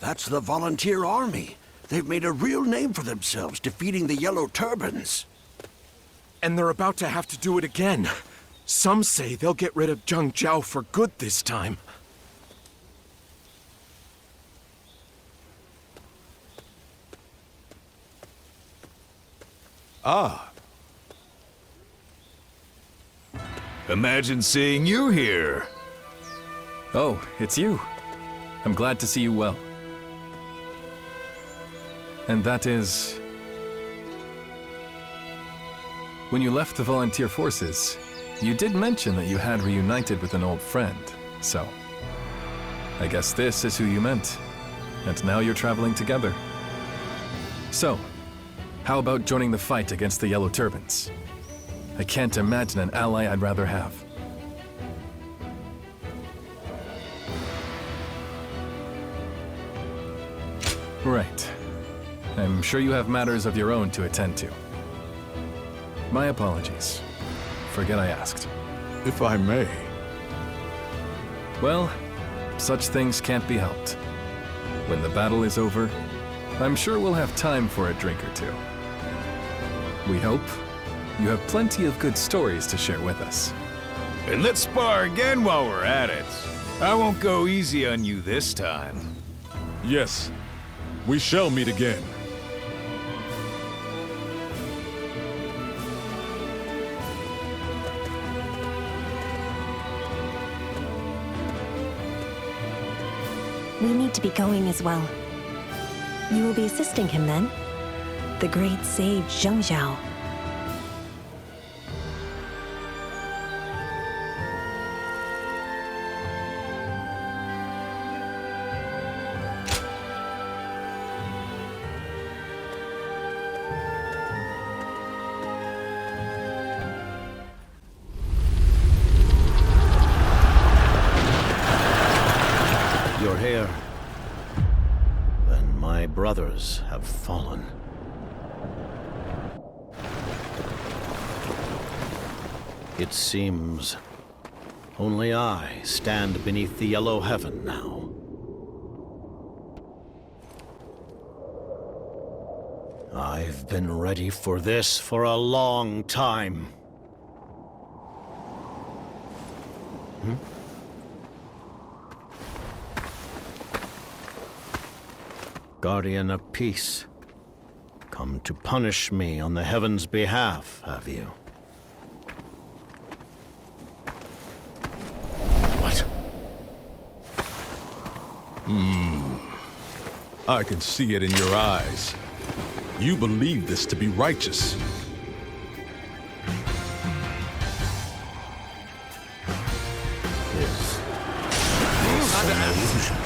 That's the volunteer army. They've made a real name for themselves, defeating the Yellow Turbans. And they're about to have to do it again. Some say they'll get rid of Zhang Jiao for good this time. Ah. Imagine seeing you here. Oh, it's you. I'm glad to see you well. And that is... When you left the volunteer forces, you did mention that you had reunited with an old friend, so... I guess this is who you meant. And now you're traveling together. So, how about joining the fight against the Yellow Turbans? I can't imagine an ally I'd rather have. Right. I'm sure you have matters of your own to attend to. My apologies. Forget I asked. If I may. Well, such things can't be helped. When the battle is over, I'm sure we'll have time for a drink or two. We hope you have plenty of good stories to share with us. And let's spar again while we're at it. I won't go easy on you this time. Yes, we shall meet again. We need to be going as well. You will be assisting him then? The great sage Zhang Jiao. You're here. Then my brothers have fallen. It seems only I stand beneath the yellow heaven now. I've been ready for this for a long time. Guardian of Peace, come to punish me on the heaven's behalf, have you? What? I can see it in your eyes. You believe this to be righteous. This an illusion.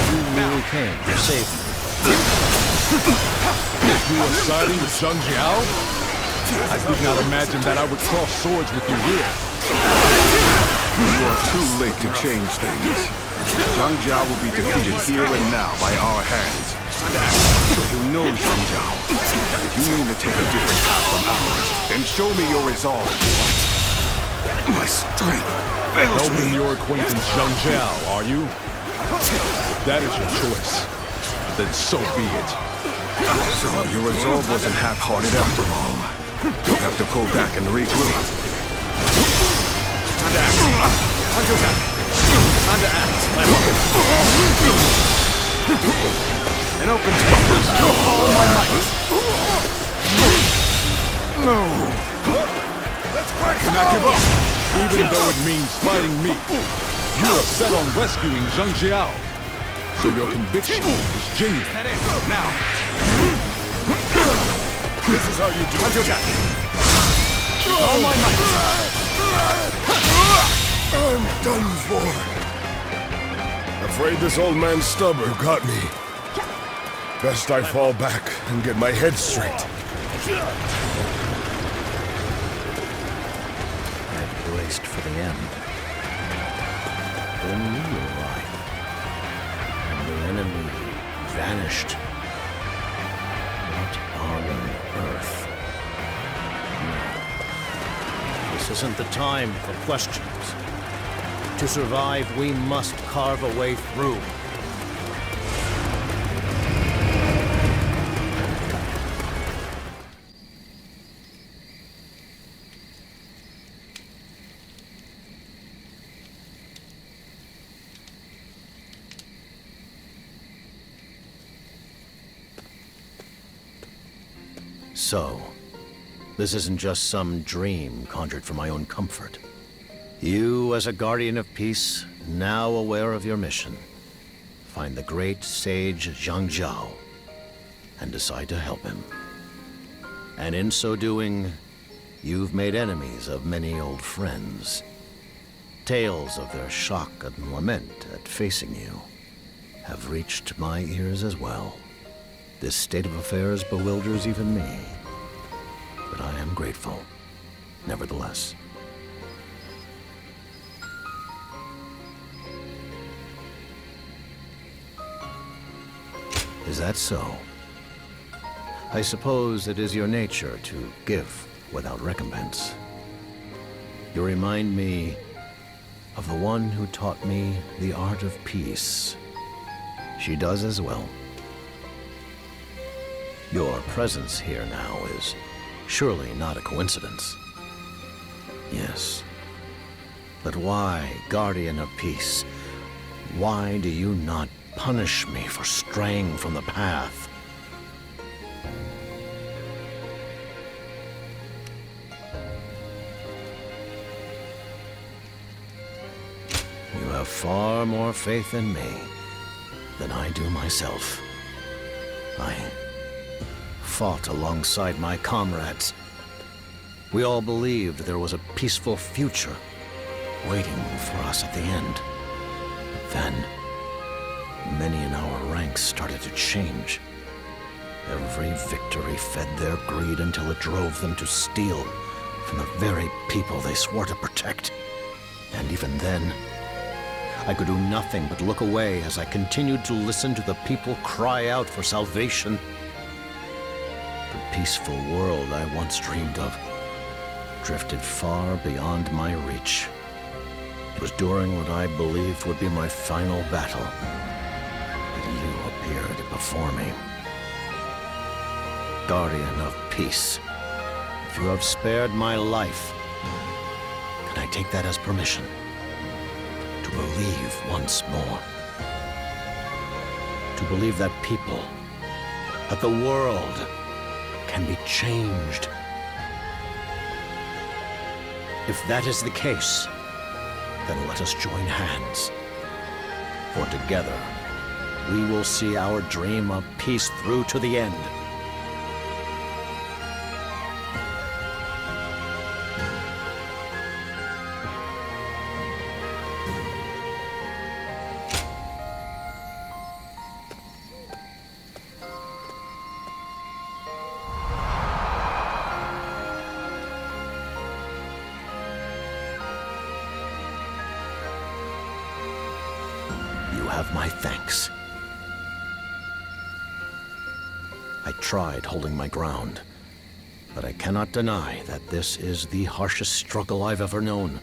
You really came to save me. You are siding with Zhang Jiao? I did not imagine that I would cross swords with you here. You are too late to change things. Zhang Jiao will be defeated here and now by our hands. So you know Zhang Jiao. If you mean to take a different path from ours, then show me your resolve. My strength fails No me. one your acquaintance Zhang Jiao, are you? That is your choice. Then so be it. So your resolve wasn't half-hearted after all. You'll have to pull back and regroup. An open space. All my might. No! Do not give up, even though it means fighting me. You are set on rescuing Zhang Jiao, so your conviction is genuine. Now. This is how you do it. All my might. I'm done for. Afraid this old man's stubborn. You got me. Best I fall back and get my head straight. I've braced for the end. Then you arrived. And the enemy vanished. What on earth? No. This isn't the time for questions. To survive, we must carve a way through. So, this isn't just some dream conjured for my own comfort. You, as a guardian of peace, now aware of your mission, find the great sage Zhang and decide to help him. And in so doing, you've made enemies of many old friends. Tales of their shock and lament at facing you have reached my ears as well. This state of affairs bewilders even me, but I am grateful, nevertheless. Is that so? I suppose it is your nature to give without recompense. You remind me of the one who taught me the art of peace. She does as well. Your presence here now is surely not a coincidence. Yes. But why, Guardian of Peace? Why do you not punish me for straying from the path? You have far more faith in me than I do myself. I fought alongside my comrades. We all believed there was a peaceful future waiting for us at the end. But then, many in our ranks started to change. Every victory fed their greed until it drove them to steal from the very people they swore to protect. And even then, I could do nothing but look away as I continued to listen to the people cry out for salvation. The peaceful world I once dreamed of drifted far beyond my reach. It was during what I believed would be my final battle that you appeared before me. Guardian of Peace, if you have spared my life, can I take that as permission to believe once more? To believe that people, that the world can be changed. If that is the case, then let us join hands. For together, we will see our dream of peace through to the end. You have my thanks. I tried holding my ground, but I cannot deny that this is the harshest struggle I've ever known.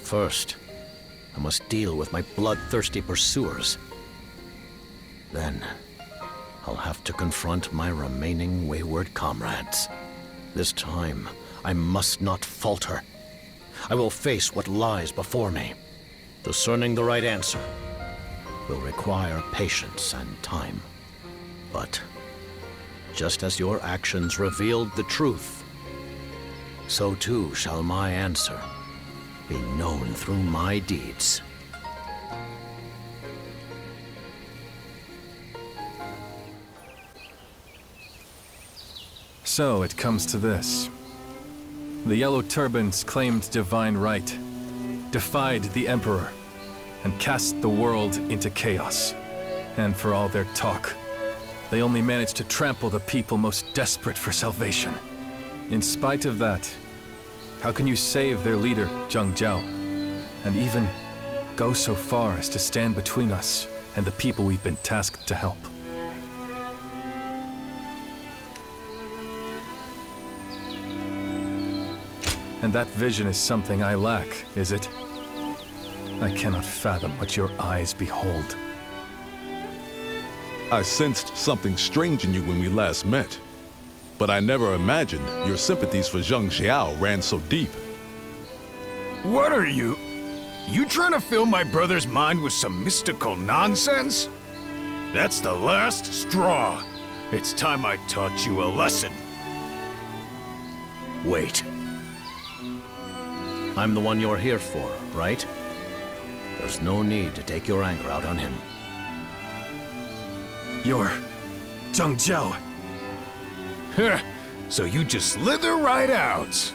First, I must deal with my bloodthirsty pursuers. Then, I'll have to confront my remaining wayward comrades. This time, I must not falter. I will face what lies before me. Discerning the right answer will require patience and time. But just as your actions revealed the truth, so too shall my answer be known through my deeds. So it comes to this. The Yellow Turbans claimed divine right, defied the Emperor, and cast the world into chaos. And for all their talk, they only managed to trample the people most desperate for salvation. In spite of that, how can you save their leader, Zhang, and even go so far as to stand between us and the people we've been tasked to help? And that vision is something I lack, is it? I cannot fathom what your eyes behold. I sensed something strange in you when we last met. But I never imagined your sympathies for Zhang Jiao ran so deep. What are you? You trying to fill my brother's mind with some mystical nonsense? That's the last straw. It's time I taught you a lesson. Wait. I'm the one you're here for, right? There's no need to take your anger out on him. You're Zhang Jiao. So you just slither right out.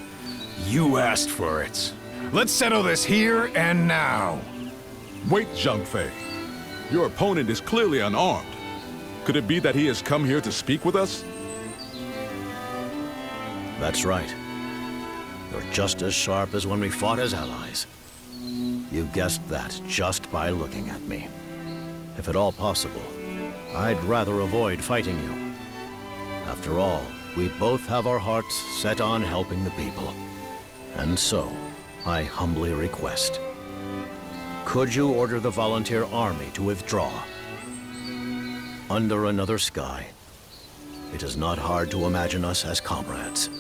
You asked for it. Let's settle this here and now. Wait, Zhang Fei. Your opponent is clearly unarmed. Could it be that he has come here to speak with us? That's right. You're just as sharp as when we fought as allies. You guessed that just by looking at me. If at all possible, I'd rather avoid fighting you. After all, we both have our hearts set on helping the people. And so, I humbly request, could you order the volunteer army to withdraw? Under another sky, it is not hard to imagine us as comrades.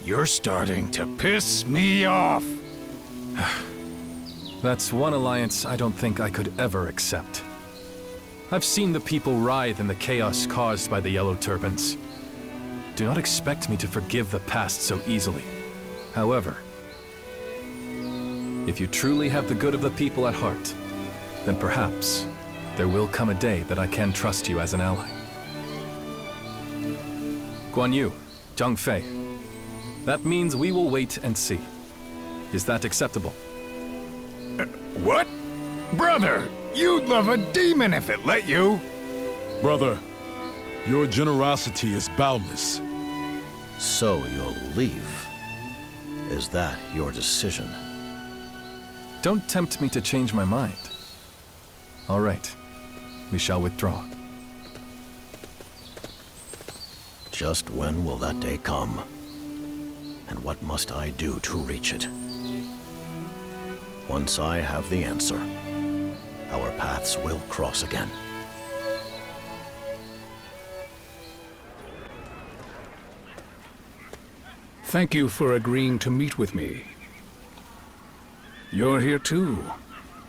You're starting to piss me off. That's one alliance I don't think I could ever accept. I've seen the people writhe in the chaos caused by the Yellow Turbans. Do not expect me to forgive the past so easily. However, if you truly have the good of the people at heart, then perhaps there will come a day that I can trust you as an ally. Guan Yu, Zhang Fei, that means we will wait and see. Is that acceptable? What? Brother, you'd love a demon if it let you. Brother, your generosity is boundless. So you'll leave. Is that your decision? Don't tempt me to change my mind. All right, we shall withdraw. Just when will that day come? And what must I do to reach it? Once I have the answer, our paths will cross again. Thank you for agreeing to meet with me. You're here too.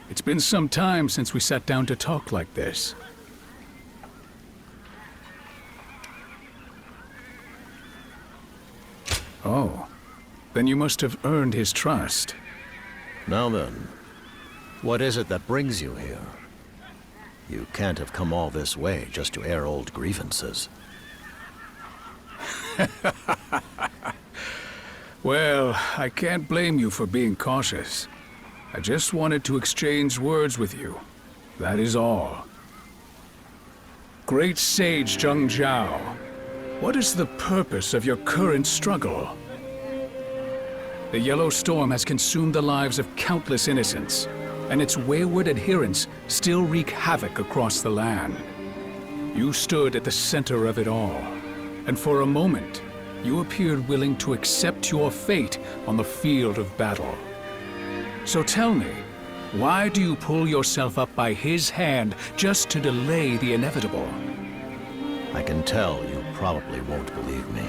It's been some time since we sat down to talk like this. Oh, then you must have earned his trust. Now then, what is it that brings you here? You can't have come all this way just to air old grievances. Well, I can't blame you for being cautious. I just wanted to exchange words with you. That is all. Great Sage Zhang Jiao, what is the purpose of your current struggle? The Yellow Storm has consumed the lives of countless innocents, and its wayward adherents still wreak havoc across the land. You stood at the center of it all, and for a moment, you appeared willing to accept your fate on the field of battle. So tell me, why do you pull yourself up by his hand just to delay the inevitable? I can tell you probably won't believe me,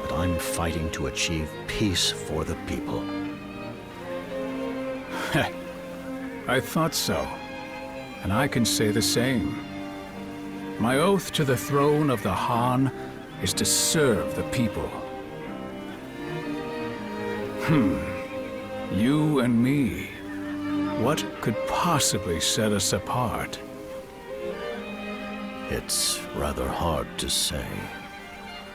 but I'm fighting to achieve peace for the people. I thought so, and I can say the same. My oath to the throne of the Han is to serve the people. You and me, what could possibly set us apart? It's rather hard to say.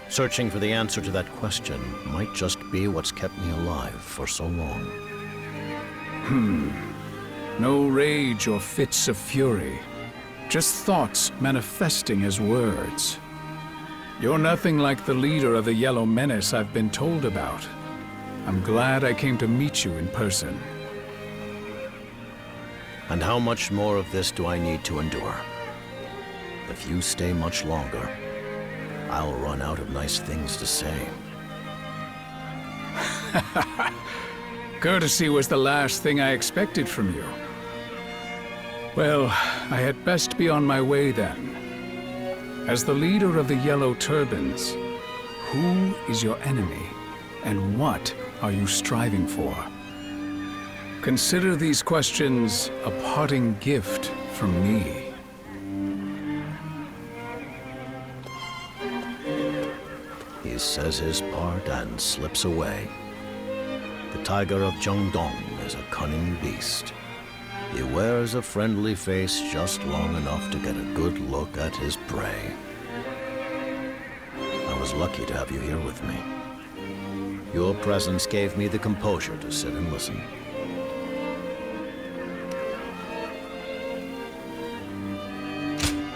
Searching for the answer to that question might just be what's kept me alive for so long. No rage or fits of fury, just thoughts manifesting as words. You're nothing like the leader of the Yellow Menace I've been told about. I'm glad I came to meet you in person. And how much more of this do I need to endure? If you stay much longer, I'll run out of nice things to say. Courtesy was the last thing I expected from you. Well, I had best be on my way then. As the leader of the Yellow Turbans, who is your enemy, and what are you striving for? Consider these questions a parting gift from me. He says his part and slips away. The tiger of Jiangdong is a cunning beast. He wears a friendly face just long enough to get a good look at his prey. I was lucky to have you here with me. Your presence gave me the composure to sit and listen.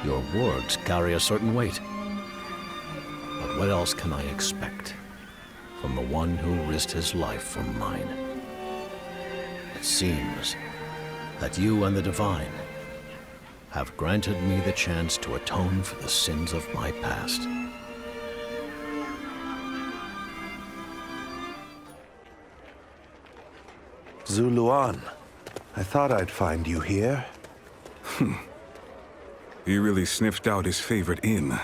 Your words carry a certain weight. But what else can I expect from the one who risked his life for mine? It seems that you and the Divine have granted me the chance to atone for the sins of my past. Ziluan, I thought I'd find you here. He really sniffed out his favorite inn.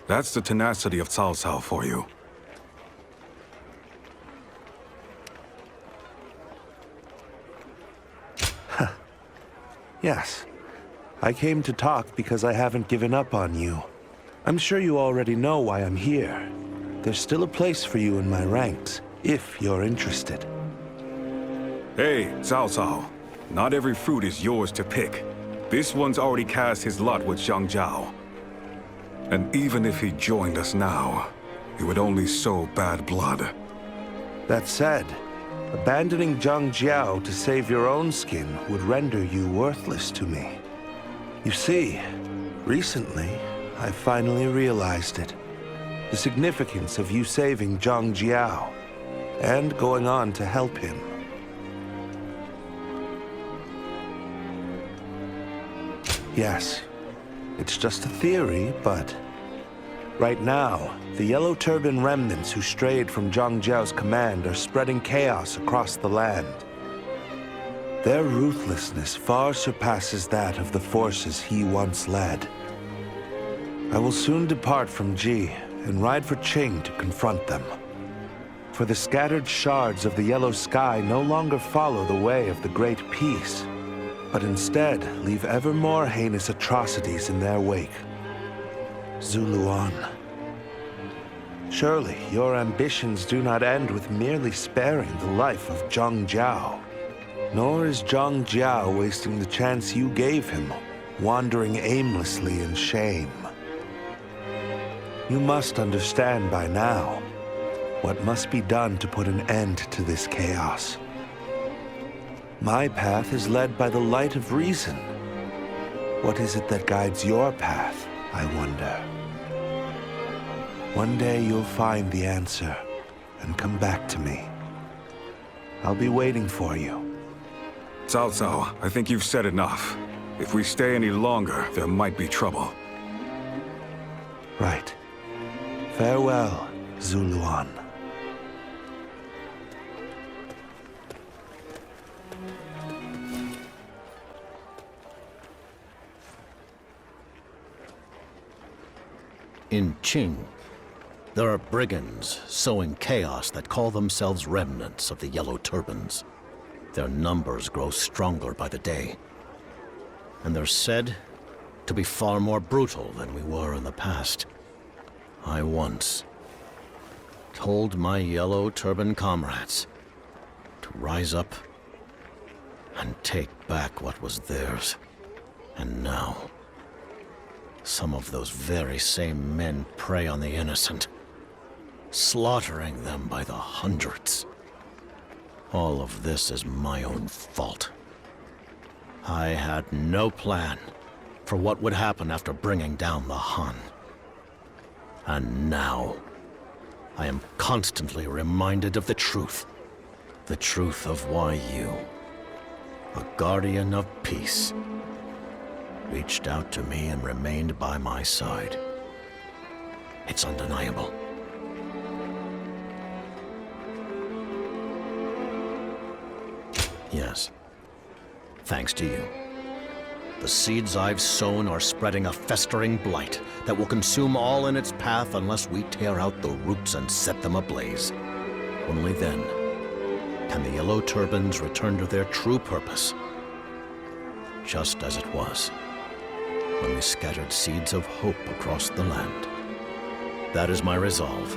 That's the tenacity of Cao Cao for you. Yes. I came to talk because I haven't given up on you. I'm sure you already know why I'm here. There's still a place for you in my ranks, if you're interested. Hey, Cao Cao. Not every fruit is yours to pick. This one's already cast his lot with Zhang Jiao. And even if he joined us now, he would only sow bad blood. That said, abandoning Zhang Jiao to save your own skin would render you worthless to me. You see, recently, I finally realized it. The significance of you saving Zhang Jiao, and going on to help him. Yes, it's just a theory, but right now, the Yellow Turban remnants who strayed from Zhang Jiao's command are spreading chaos across the land. Their ruthlessness far surpasses that of the forces he once led. I will soon depart from Ji and ride for Qing to confront them. For the scattered shards of the yellow sky no longer follow the way of the Great Peace, but instead leave ever more heinous atrocities in their wake. Ziluan. Surely your ambitions do not end with merely sparing the life of Zhang Jiao. Nor is Zhang Jiao wasting the chance you gave him, wandering aimlessly in shame. You must understand by now what must be done to put an end to this chaos. My path is led by the light of reason. What is it that guides your path, I wonder? One day you'll find the answer and come back to me. I'll be waiting for you. Cao Cao, I think you've said enough. If we stay any longer, there might be trouble. Right. Farewell, Ziluan. In Qing, there are brigands sowing chaos that call themselves remnants of the Yellow Turbans. Their numbers grow stronger by the day, and they're said to be far more brutal than we were in the past. I once told my Yellow Turban comrades to rise up and take back what was theirs. And now, some of those very same men prey on the innocent, slaughtering them by the hundreds. All of this is my own fault. I had no plan for what would happen after bringing down the Han. And now, I am constantly reminded of the truth. The truth of why you, a guardian of peace, reached out to me and remained by my side. It's undeniable. Yes. Thanks to you. The seeds I've sown are spreading a festering blight that will consume all in its path unless we tear out the roots and set them ablaze. Only then can the Yellow Turbans return to their true purpose, just as it was when we scattered seeds of hope across the land. That is my resolve,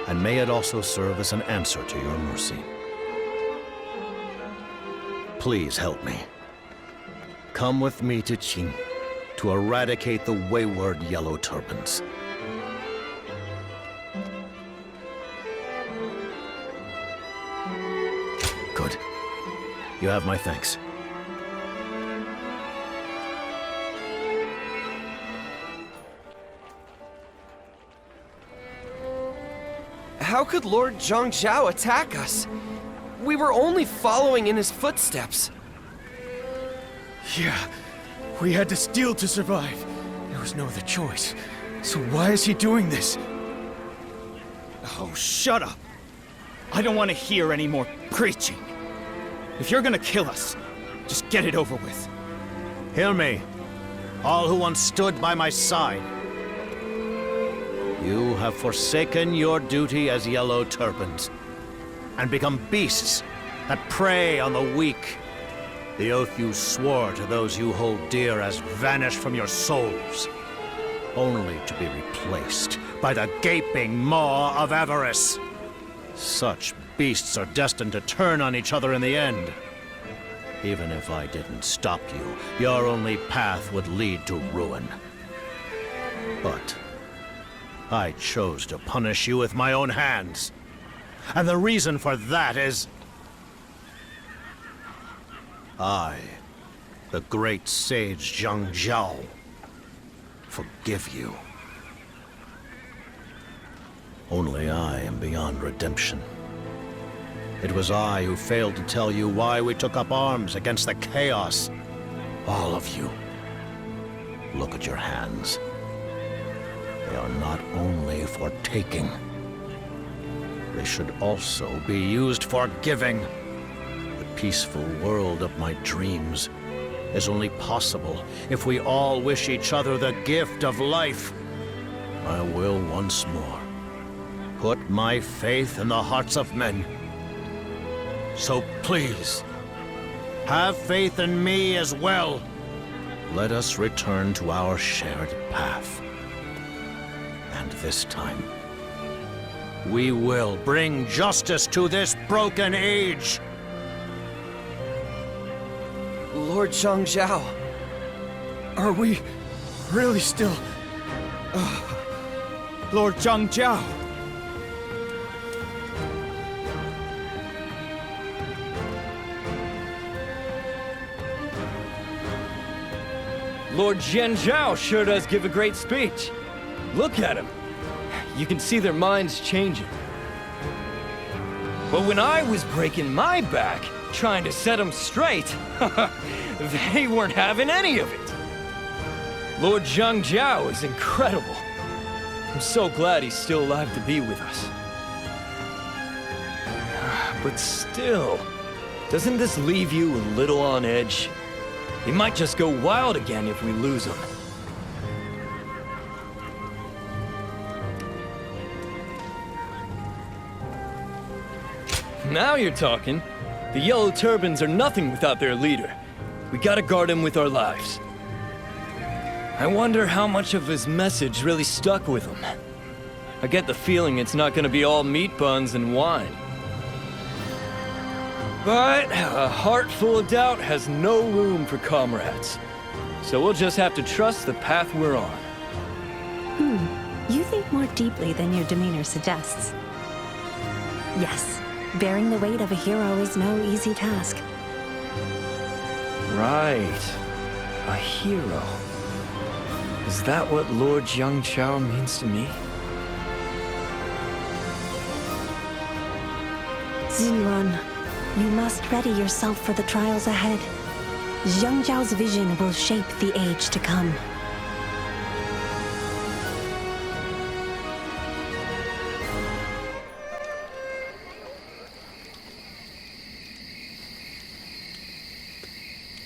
and may it also serve as an answer to your mercy. Please help me. Come with me to Qing to eradicate the wayward Yellow Turbans. Good. You have my thanks. How could Lord Zhang attack us? We were only following in his footsteps. Yeah, we had to steal to survive. There was no other choice. So why is he doing this? Oh, shut up! I don't want to hear any more preaching. If you're gonna kill us, just get it over with. Hear me, all who once stood by my side. You have forsaken your duty as Yellow Turbans and become beasts that prey on the weak. The oath you swore to those you hold dear has vanished from your souls, only to be replaced by the gaping maw of avarice. Such beasts are destined to turn on each other in the end. Even if I didn't stop you, your only path would lead to ruin. But I chose to punish you with my own hands. And the reason for that is I, the great sage Zhang, forgive you. Only I am beyond redemption. It was I who failed to tell you why we took up arms against the chaos. All of you. Look at your hands. They are not only for taking. They should also be used for giving. The peaceful world of my dreams is only possible if we all wish each other the gift of life. I will once more put my faith in the hearts of men. So please, have faith in me as well. Let us return to our shared path. And this time, we will bring justice to this broken age. Lord Zhang, Are we really still... Lord Zhang. Lord Jiao sure does give a great speech. Look at him. You can see their minds changing. But when I was breaking my back, trying to set them straight, they weren't having any of it. Lord Zhang is incredible. I'm so glad he's still alive to be with us. But still, doesn't this leave you a little on edge? He might just go wild again if we lose him. Now you're talking. The Yellow Turbans are nothing without their leader. We gotta guard him with our lives. I wonder how much of his message really stuck with him. I get the feeling it's not gonna be all meat buns and wine. But a heart full of doubt has no room for comrades. So we'll just have to trust the path we're on. You think more deeply than your demeanor suggests. Yes, bearing the weight of a hero is no easy task. Right. A hero. Is that what Lord Jiao means to me? Ziluan, you must ready yourself for the trials ahead. Zhang Jiao's vision will shape the age to come.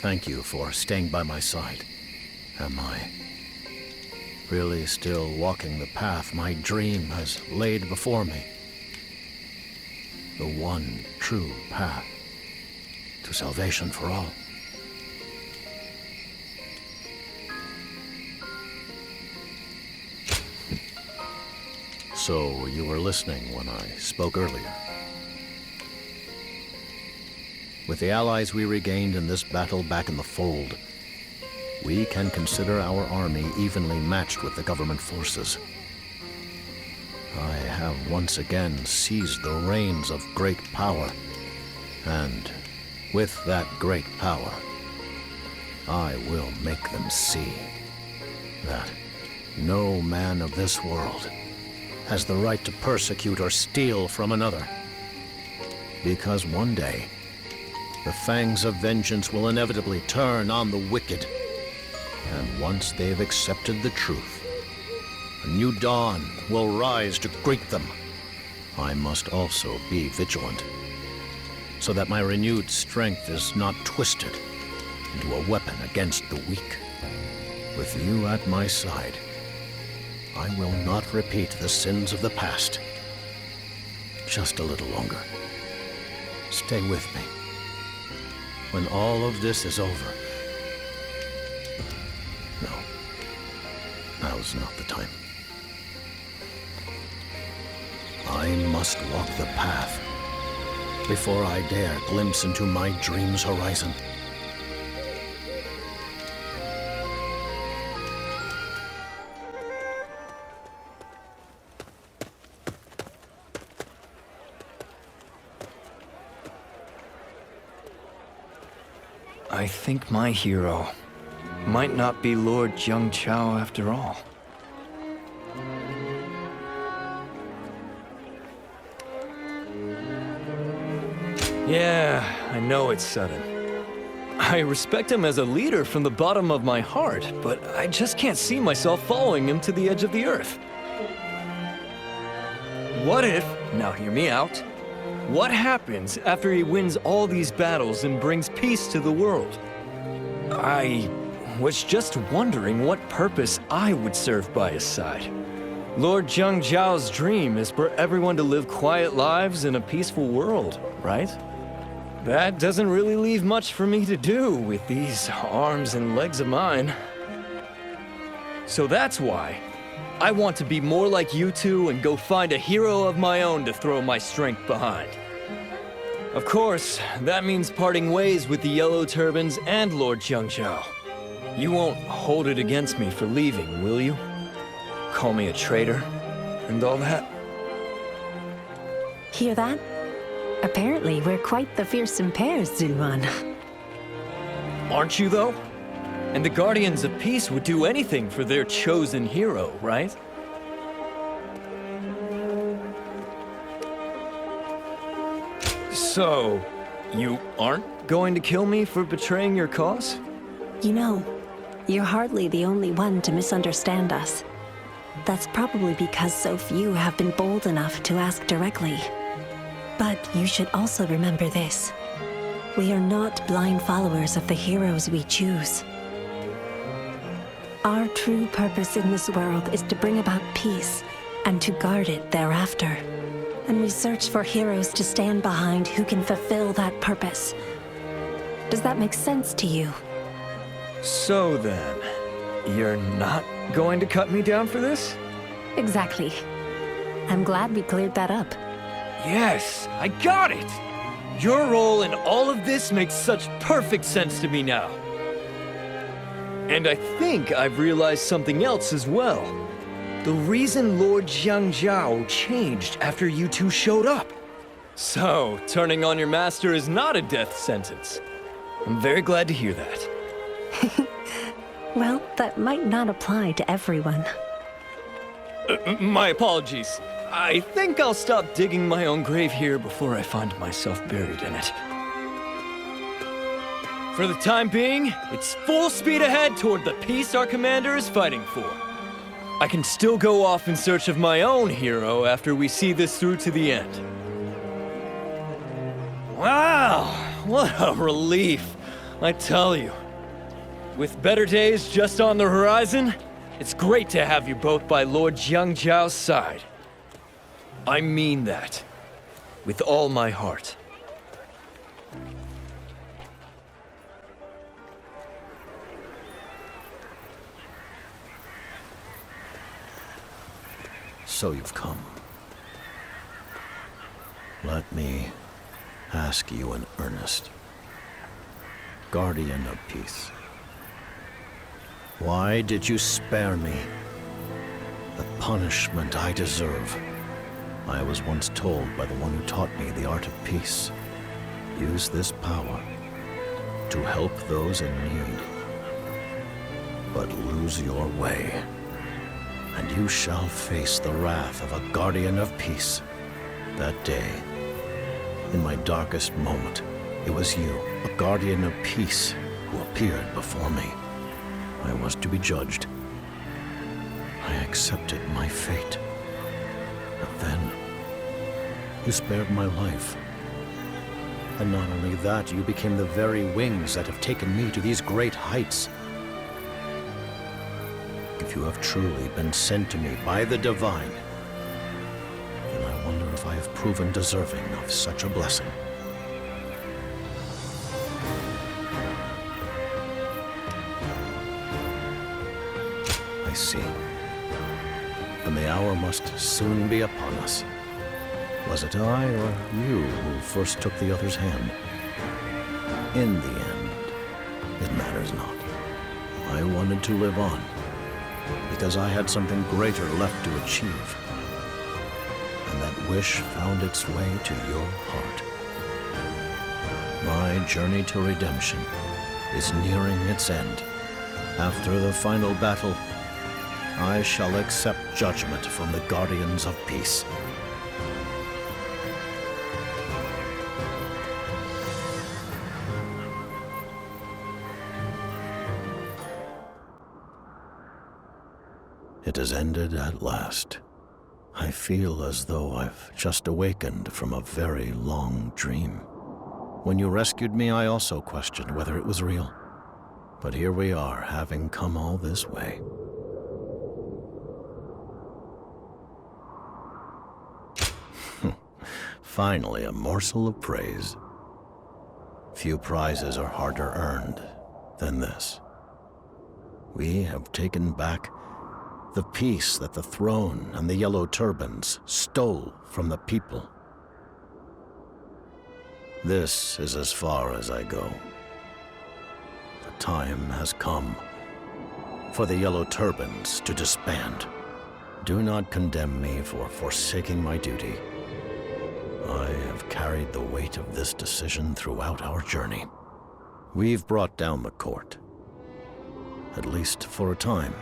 Thank you for staying by my side. Am I really still walking the path my dream has laid before me? The one true path to salvation for all. So you were listening when I spoke earlier. With the allies we regained in this battle back in the fold, we can consider our army evenly matched with the government forces. I have once again seized the reins of great power, and with that great power, I will make them see that no man of this world has the right to persecute or steal from another. Because one day, the fangs of vengeance will inevitably turn on the wicked. And once they've accepted the truth, a new dawn will rise to greet them. I must also be vigilant, so that my renewed strength is not twisted into a weapon against the weak. With you at my side, I will not repeat the sins of the past. Just a little longer. Stay with me. When all of this is over. No. Now's not the time. I must walk the path before I dare glimpse into my dream's horizon. I think my hero might not be Lord Jiang after all. Yeah, I know it's sudden. I respect him as a leader from the bottom of my heart, but I just can't see myself following him to the edge of the earth. What if, now hear me out, what happens after he wins all these battles and brings peace to the world? I was just wondering what purpose I would serve by his side. Lord Zhang Zhao's dream is for everyone to live quiet lives in a peaceful world, right? That doesn't really leave much for me to do with these arms and legs of mine. So that's why I want to be more like you two and go find a hero of my own to throw my strength behind. Of course, that means parting ways with the Yellow Turbans and Lord Jiang Zhao. You won't hold it against me for leaving, will you? Call me a traitor and all that? Hear that? Apparently, we're quite the fearsome pairs, Ziluan. Aren't you, though? And the Guardians of Peace would do anything for their chosen hero, right? So, you aren't going to kill me for betraying your cause? You know, you're hardly the only one to misunderstand us. That's probably because so few have been bold enough to ask directly. But you should also remember this. We are not blind followers of the heroes we choose. Our true purpose in this world is to bring about peace and to guard it thereafter. And we search for heroes to stand behind who can fulfill that purpose. Does that make sense to you? So then, you're not going to cut me down for this? Exactly. I'm glad we cleared that up. Yes, I got it! Your role in all of this makes such perfect sense to me now. And I think I've realized something else as well. The reason Lord Jiang Zhao changed after you two showed up. So, turning on your master is not a death sentence. I'm very glad to hear that. Well, that might not apply to everyone. My apologies. I think I'll stop digging my own grave here before I find myself buried in it. For the time being, it's full speed ahead toward the peace our commander is fighting for. I can still go off in search of my own hero after we see this through to the end. Wow, what a relief. I tell you, with better days just on the horizon, it's great to have you both by Lord Jiao's side. I mean that, with all my heart. So you've come. Let me ask you in earnest. Guardian of Peace, why did you spare me the punishment I deserve? I was once told by the one who taught me the art of peace. Use this power to help those in need. But lose your way, and you shall face the wrath of a guardian of peace. That day, in my darkest moment, it was you, a guardian of peace, who appeared before me. I was to be judged. I accepted my fate. But then, you spared my life. And not only that, you became the very wings that have taken me to these great heights. If you have truly been sent to me by the Divine, then I wonder if I have proven deserving of such a blessing. I see. Then the hour must soon be upon us. Was it I or you who first took the other's hand? In the end, it matters not. I wanted to live on, because I had something greater left to achieve. And that wish found its way to your heart. My journey to redemption is nearing its end. After the final battle, I shall accept judgment from the Guardians of Peace. It has ended at last. I feel as though I've just awakened from a very long dream. When you rescued me, I also questioned whether it was real. But here we are, having come all this way. Finally, a morsel of praise. Few prizes are harder earned than this. We have taken back the peace that the throne and the Yellow Turbans stole from the people. This is as far as I go. The time has come for the Yellow Turbans to disband. Do not condemn me for forsaking my duty. I have carried the weight of this decision throughout our journey. We've brought down the court, at least for a time.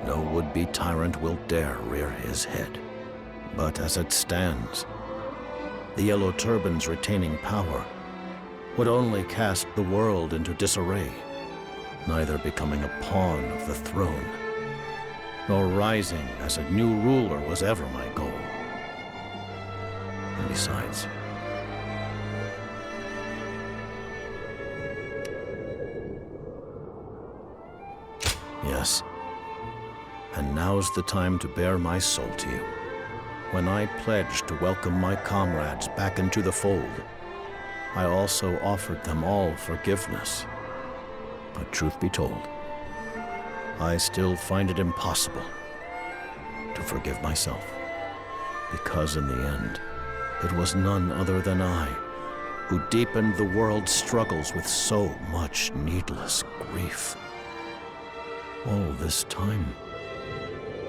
No would-be tyrant will dare rear his head. But as it stands, the Yellow Turbans retaining power would only cast the world into disarray, neither becoming a pawn of the throne, nor rising as a new ruler was ever my goal. And besides, yes, and now's the time to bare my soul to you. When I pledged to welcome my comrades back into the fold, I also offered them all forgiveness. But truth be told, I still find it impossible to forgive myself, because in the end, it was none other than I who deepened the world's struggles with so much needless grief. All this time,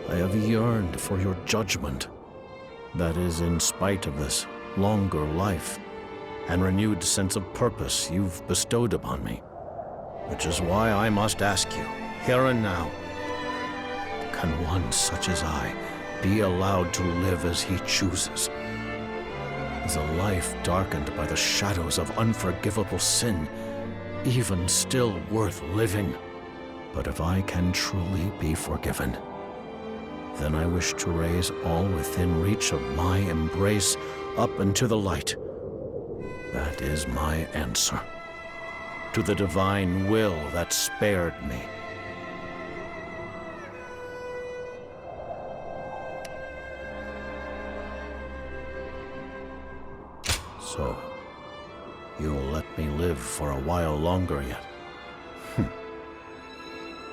I have yearned for your judgment. That is, in spite of this longer life and renewed sense of purpose you've bestowed upon me. Which is why I must ask you, here and now, can one such as I be allowed to live as he chooses? Is a life darkened by the shadows of unforgivable sin even still worth living? But if I can truly be forgiven, then I wish to raise all within reach of my embrace up into the light. That is my answer. to the divine will that spared me. So, you'll let me live for a while longer yet?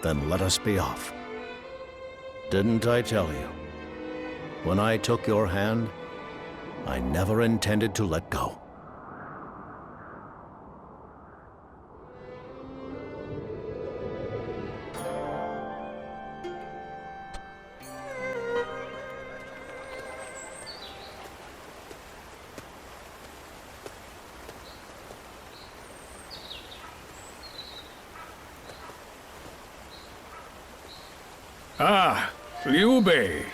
Then let us be off. Didn't I tell you? When I took your hand, I never intended to let go. Ah, Liu Bei.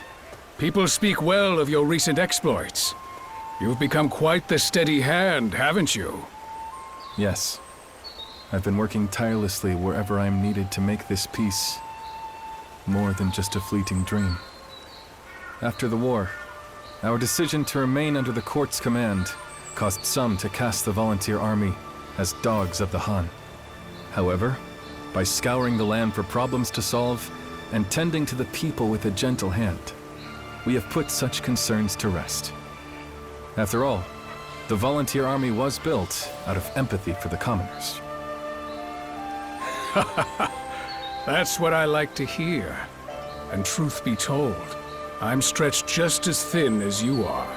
People speak well of your recent exploits. You've become quite the steady hand, haven't you? Yes. I've been working tirelessly wherever I'm needed to make this peace more than just a fleeting dream. After the war, our decision to remain under the court's command caused some to cast the volunteer army as dogs of the Han. However, by scouring the land for problems to solve and tending to the people with a gentle hand, we have put such concerns to rest. After all, the volunteer army was built out of empathy for the commoners. That's what I like to hear. And truth be told, I'm stretched just as thin as you are.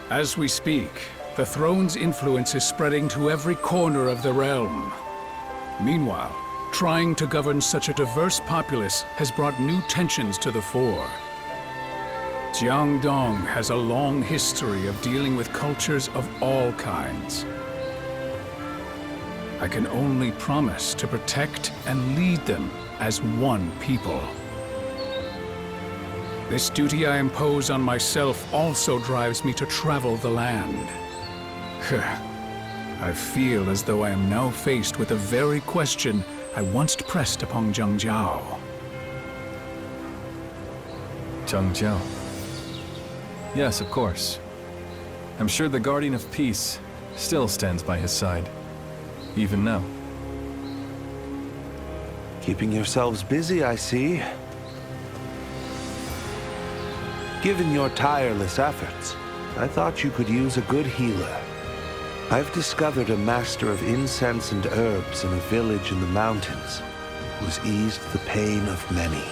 As we speak, the throne's influence is spreading to every corner of the realm. Meanwhile, trying to govern such a diverse populace has brought new tensions to the fore. Jiangdong has a long history of dealing with cultures of all kinds. I can only promise to protect and lead them as one people. This duty I impose on myself also drives me to travel the land. I feel as though I am now faced with the very question I once pressed upon Zhang Jiao. Zhang Jiao. Yes, of course. I'm sure the Guardian of Peace still stands by his side, even now. Keeping yourselves busy, I see. Given your tireless efforts, I thought you could use a good healer. I've discovered a master of incense and herbs in a village in the mountains who's eased the pain of many.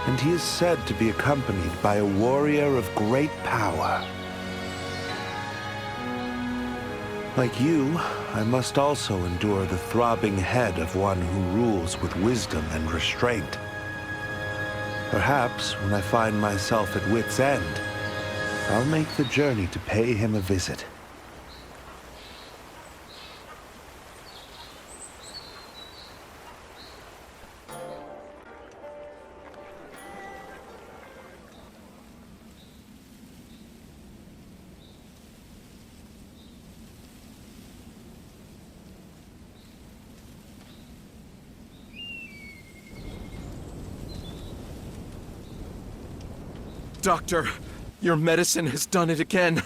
And he is said to be accompanied by a warrior of great power. Like you, I must also endure the throbbing head of one who rules with wisdom and restraint. Perhaps, when I find myself at wit's end, I'll make the journey to pay him a visit. Doctor, your medicine has done it again.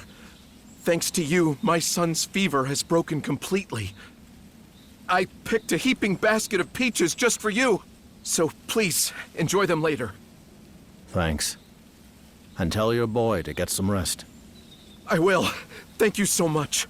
Thanks to you, my son's fever has broken completely. I picked a heaping basket of peaches just for you. So please, enjoy them later. Thanks. And tell your boy to get some rest. I will. Thank you so much.